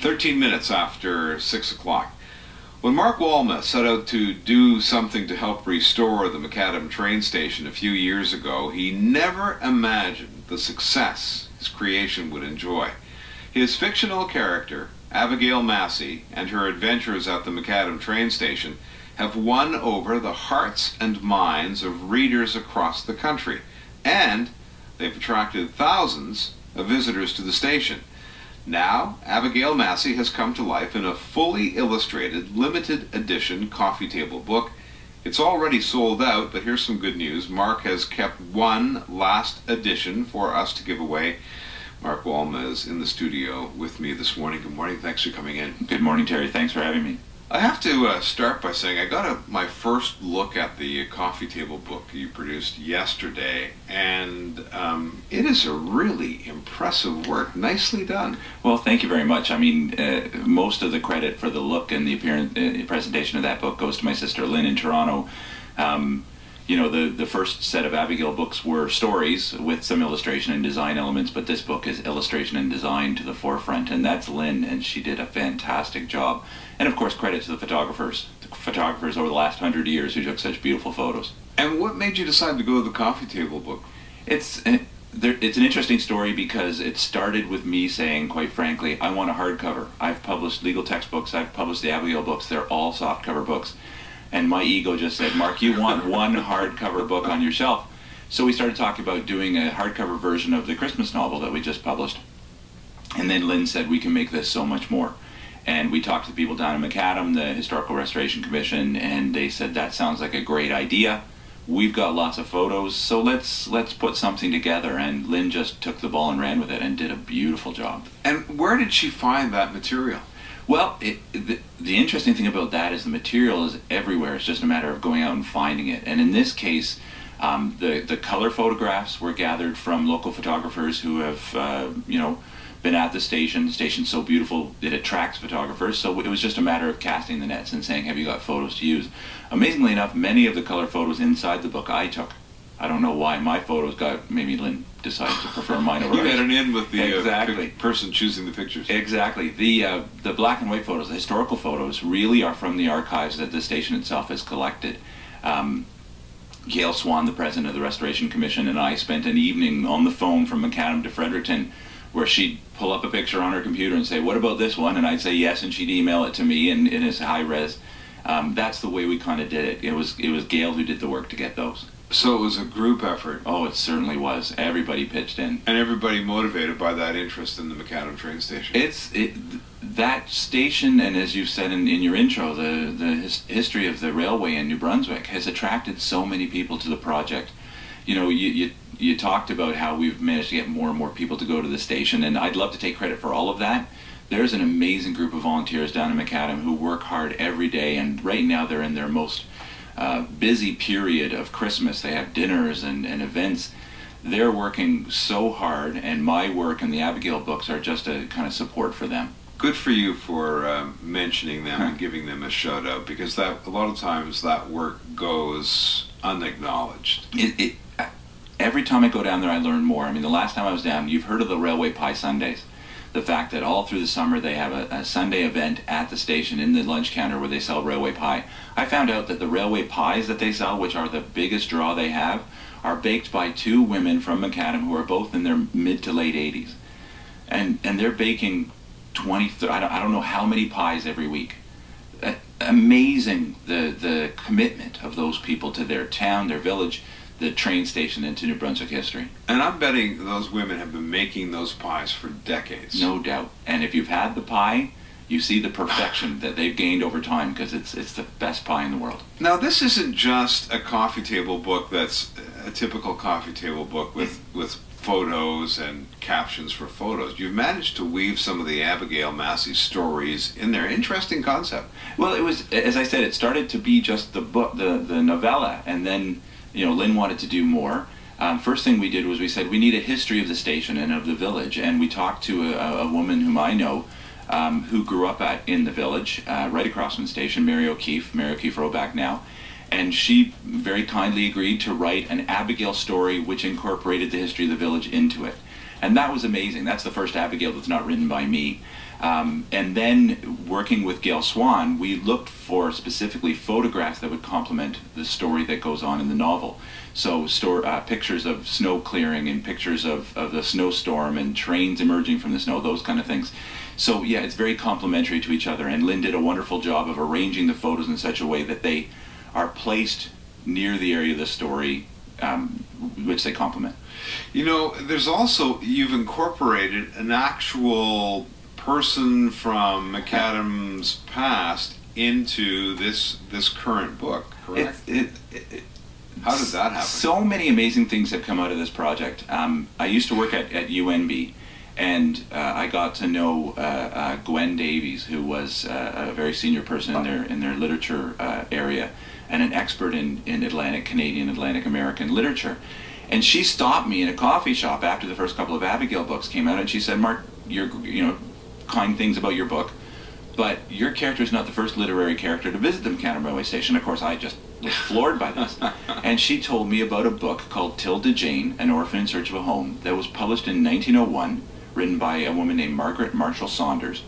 13 minutes after 6 o'clock. When Mark Walma set out to do something to help restore the McAdam train station a few years ago, he never imagined the success his creation would enjoy. His fictional character, Abigail Massey, and her adventures at the McAdam train station have won over the hearts and minds of readers across the country, and they've attracted thousands of visitors to the station. Now, Abigail Massey has come to life in a fully illustrated, limited edition coffee table book. It's already sold out, but here's some good news. Mark has kept one last edition for us to give away. Mark Walma is in the studio with me this morning. Good morning. Thanks for coming in. Good morning, Terry. Thanks for having me. I have to start by saying I got my first look at the coffee table book you produced yesterday, and it is a really impressive work. Nicely done. Well, thank you very much. I mean, most of the credit for the look and the presentation of that book goes to my sister Lynn in Toronto. You know, the first set of Abigail books were stories with some illustration and design elements, but this book is illustration and design to the forefront, and that's Lynn, and she did a fantastic job. And of course, credit to the photographers over the last 100 years who took such beautiful photos. And what made you decide to go with the coffee table book? It's an interesting story because it started with me saying, quite frankly, I want a hardcover. I've published legal textbooks, I've published the Abigail books, they're all softcover books. And my ego just said, Mark, you want one hardcover book on your shelf. So we started talking about doing a hardcover version of the Christmas novel that we just published. And then Lynn said, we can make this so much more. And we talked to people down in McAdam, the Historical Restoration Commission, and they said, that sounds like a great idea. We've got lots of photos, so let's put something together. And Lynn just took the ball and ran with it and did a beautiful job. And where did she find that material? Well, the interesting thing about that is the material is everywhere. It's just a matter of going out and finding it. And in this case, the color photographs were gathered from local photographers who have, you know, been at the station. The station's so beautiful, it attracts photographers. So it was just a matter of casting the nets and saying, have you got photos to use? Amazingly enough, many of the color photos inside the book I took. I don't know why my photos got, maybe Lynn decided to prefer mine over You had an in with the exactly. Person choosing the pictures. Exactly. The black and white photos, the historical photos, really are from the archives that the station itself has collected. Gail Swan, the president of the Restoration Commission, and I spent an evening on the phone from McAdam to Fredericton where she'd pull up a picture on her computer and say, what about this one? And I'd say yes, and she'd email it to me in its high res. That's the way we kind of did it. It was Gail who did the work to get those. So it was a group effort. Oh, it certainly was. Everybody pitched in. And everybody motivated by that interest in the McAdam train station. That station, and as you said in your intro, the history of the railway in New Brunswick has attracted so many people to the project. You know, you talked about how we've managed to get more and more people to go to the station, and I'd love to take credit for all of that. There's an amazing group of volunteers down in McAdam who work hard every day, and right now they're in their most busy period of Christmas. They have dinners and events. They're working so hard, and my work and the Abigail books are just a kind of support for them. Good for you for mentioning them and giving them a shout out, because that a lot of times that work goes unacknowledged. Every time I go down there I learn more. I mean, the last time I was down, you've heard of the Railway Pie Sundays. The fact that all through the summer they have a Sunday event at the station in the lunch counter where they sell railway pie. I found out that the railway pies that they sell, which are the biggest draw they have, are baked by two women from McAdam who are both in their mid to late 80s. And they're baking 20, I don't know how many pies every week. Amazing the commitment of those people to their town, their village, the train station, into New Brunswick history. And I'm betting those women have been making those pies for decades. No doubt. And if you've had the pie, you see the perfection that they've gained over time, because it's the best pie in the world. Now, this isn't just a coffee table book that's a typical coffee table book with photos and captions for photos. You've managed to weave some of the Abigail Massey stories in there. Interesting concept. Well, it was, as I said, it started to be just the book, the novella, and then, you know, Lynn wanted to do more. First thing we did was we said we need a history of the station and of the village, and we talked to a woman whom I know who grew up in the village, right across from the station, Mary O'Keefe Roback now, And she very kindly agreed to write an Abigail story which incorporated the history of the village into it. And that was amazing. That's the first Abigail that's not written by me. And then working with Gail Swan, we looked for specifically photographs that would complement the story that goes on in the novel. So pictures of snow clearing and pictures of the snowstorm and trains emerging from the snow, those kind of things. So yeah, it's very complementary to each other. And Lynn did a wonderful job of arranging the photos in such a way that they are placed near the area of the story, which they complement. You know, there's also, you've incorporated an actual person from McAdam's past into this current book, correct? How did that happen? So many amazing things have come out of this project. I used to work at UNB, and I got to know Gwen Davies, who was a very senior person in their literature area, and an expert in Canadian, Atlantic American literature. And she stopped me in a coffee shop after the first couple of Abigail books came out, and she said, "Mark, you know, kind things about your book, but your character is not the first literary character to visit the McAdam Railway Station." Of course, I just was floored by this. And she told me about a book called Tilda Jane, An Orphan in Search of a Home, that was published in 1901, written by a woman named Margaret Marshall Saunders.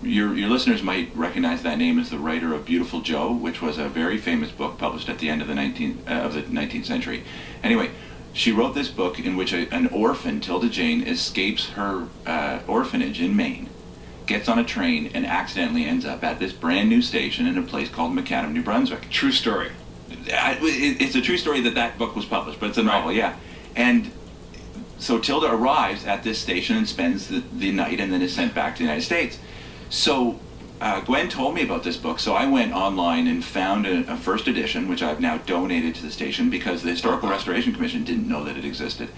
Your listeners might recognize that name as the writer of Beautiful Joe, which was a very famous book published at the end of the 19th century. Anyway, she wrote this book in which an orphan, Tilda Jane, escapes her orphanage in Maine, gets on a train, and accidentally ends up at this brand new station in a place called McAdam, New Brunswick. True story. It's a true story that book was published, but it's a novel, yeah. And so Tilda arrives at this station and spends the night and then is sent back to the United States. So Gwen told me about this book, so I went online and found a first edition, which I've now donated to the station because the Historical Restoration Commission didn't know that it existed.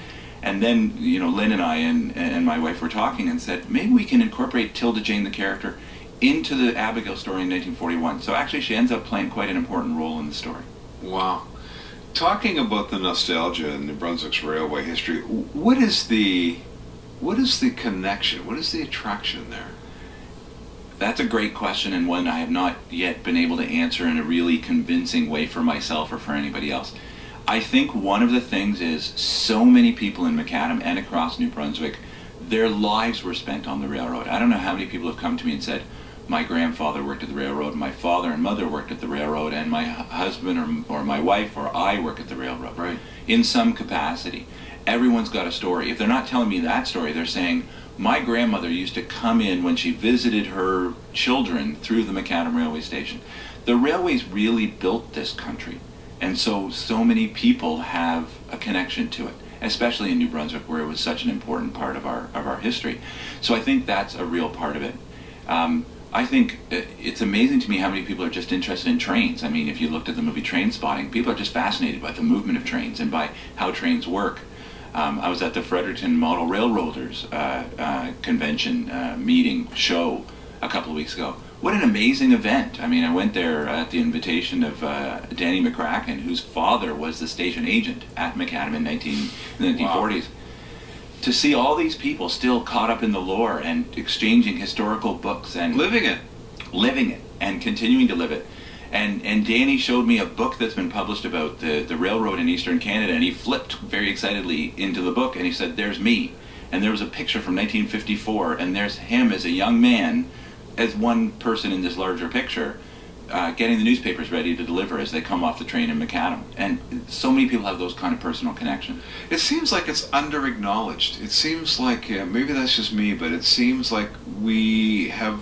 And then, you know, Lynn and I and my wife were talking and said, maybe we can incorporate Tilda Jane, the character, into the Abigail story in 1941. So actually she ends up playing quite an important role in the story. Wow. Talking about the nostalgia in New Brunswick's railway history, what is the connection? What is the attraction there? That's a great question, and one I have not yet been able to answer in a really convincing way for myself or for anybody else. I think one of the things is so many people in McAdam and across New Brunswick, their lives were spent on the railroad. I don't know how many people have come to me and said, my grandfather worked at the railroad, my father and mother worked at the railroad, and my husband or my wife or I work at the railroad. Right. In some capacity. Everyone's got a story. If they're not telling me that story, they're saying, my grandmother used to come in when she visited her children through the McAdam railway station. The railways really built this country, and so many people have a connection to it, especially in New Brunswick, where it was such an important part of our history. So I think that's a real part of it. I think it's amazing to me how many people are just interested in trains. I mean, if you looked at the movie Trainspotting, people are just fascinated by the movement of trains and by how trains work. I was at the Fredericton Model Railroaders convention meeting show a couple of weeks ago. What an amazing event. I mean, I went there at the invitation of Danny McCracken, whose father was the station agent at McAdam in the 1940s. Wow. To see all these people still caught up in the lore and exchanging historical books and living it and continuing to live it. And Danny showed me a book that's been published about the railroad in Eastern Canada, and he flipped very excitedly into the book and he said, "There's me." And there was a picture from 1954, and there's him as a young man, as one person in this larger picture, getting the newspapers ready to deliver as they come off the train in McAdam. And so many people have those kind of personal connections. It seems like it's under-acknowledged. It seems like, maybe that's just me, but it seems like we have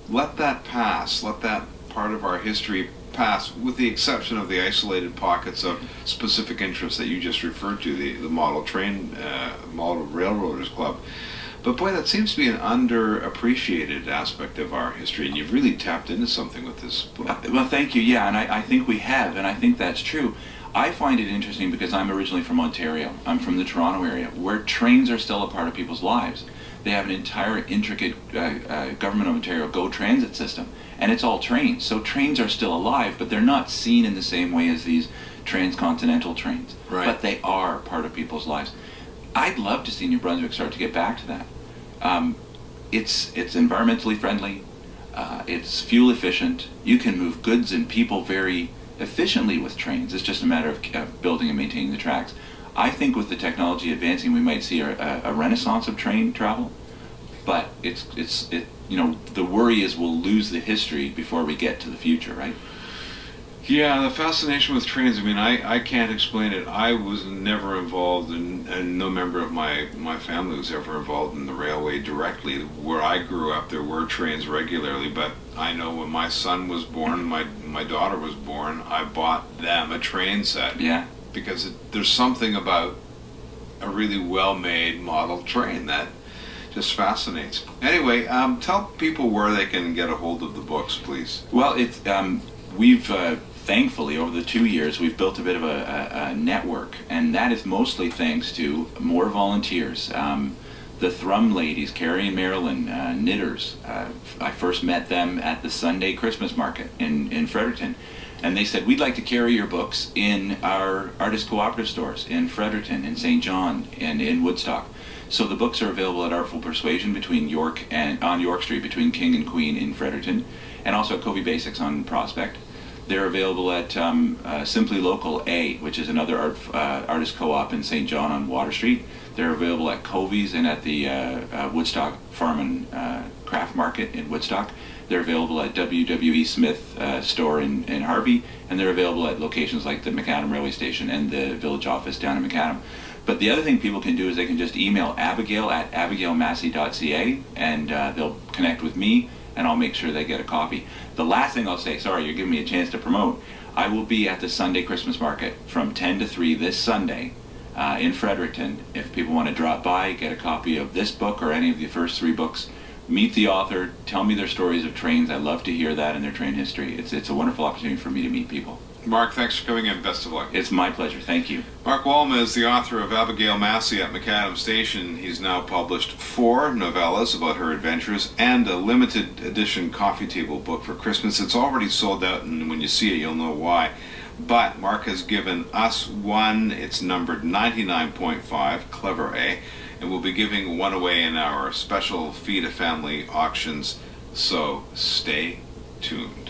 let that pass, let that part of our history pass, with the exception of the isolated pockets of specific interests that you just referred to, the Model Railroaders Club. But boy, that seems to be an underappreciated aspect of our history, and you've really tapped into something with this book. Well, thank you. Yeah, and I think we have, and I think that's true. I find it interesting because I'm originally from Ontario. I'm from the Toronto area, where trains are still a part of people's lives. They have an entire intricate Government of Ontario GO transit system, and it's all trains. So trains are still alive, but they're not seen in the same way as these transcontinental trains. Right. But they are part of people's lives. I'd love to see New Brunswick start to get back to that. It's environmentally friendly. It's fuel efficient. You can move goods and people very efficiently with trains. It's just a matter of building and maintaining the tracks. I think with the technology advancing, we might see a renaissance of train travel, but you know, the worry is we'll lose the history before we get to the future, right? Yeah, the fascination with trains, I mean, I can't explain it. I was never involved in, and no member of my family was ever involved in the railway directly. Where I grew up, there were trains regularly, but I know when my son was born, my daughter was born, I bought them a train set. Yeah. Because there's something about a really well-made model train that just fascinates. Anyway, tell people where they can get a hold of the books, please. Well, it's we've thankfully over the 2 years we've built a bit of a network, and that is mostly thanks to more volunteers. The Thrum ladies, Carrie and Marilyn, knitters. I first met them at the Sunday Christmas market in Fredericton. And they said, we'd like to carry your books in our artist cooperative stores in Fredericton, in St. John, and in Woodstock. So the books are available at Artful Persuasion between York and on York Street between King and Queen in Fredericton, and also at Covey Basics on Prospect. They're available at Simply Local A, which is another artist co-op in St. John on Water Street. They're available at Covey's and at the Woodstock Farm and Craft Market in Woodstock. They're available at WWE Smith store in Harvey, and they're available at locations like the McAdam Railway Station and the village office down in McAdam. But the other thing people can do is they can just email Abigail at abigailmassey.ca, and they'll connect with me, and I'll make sure they get a copy. The last thing I'll say, sorry, you're giving me a chance to promote, I will be at the Sunday Christmas Market from 10 to 3 this Sunday in Fredericton. If people want to drop by, get a copy of this book or any of the first 3 books, meet the author, tell me their stories of trains. I love to hear that and their train history. It's a wonderful opportunity for me to meet people. Mark, thanks for coming in. Best of luck. It's my pleasure. Thank you. Mark Walma is the author of Abigail Massey at McAdam Station. He's now published 4 novellas about her adventures and a limited edition coffee table book for Christmas. It's already sold out, and when you see it, you'll know why. But Mark has given us one. It's numbered 99.5, Clever A. And we'll be giving one away in our special Feed a Family auctions, so stay tuned.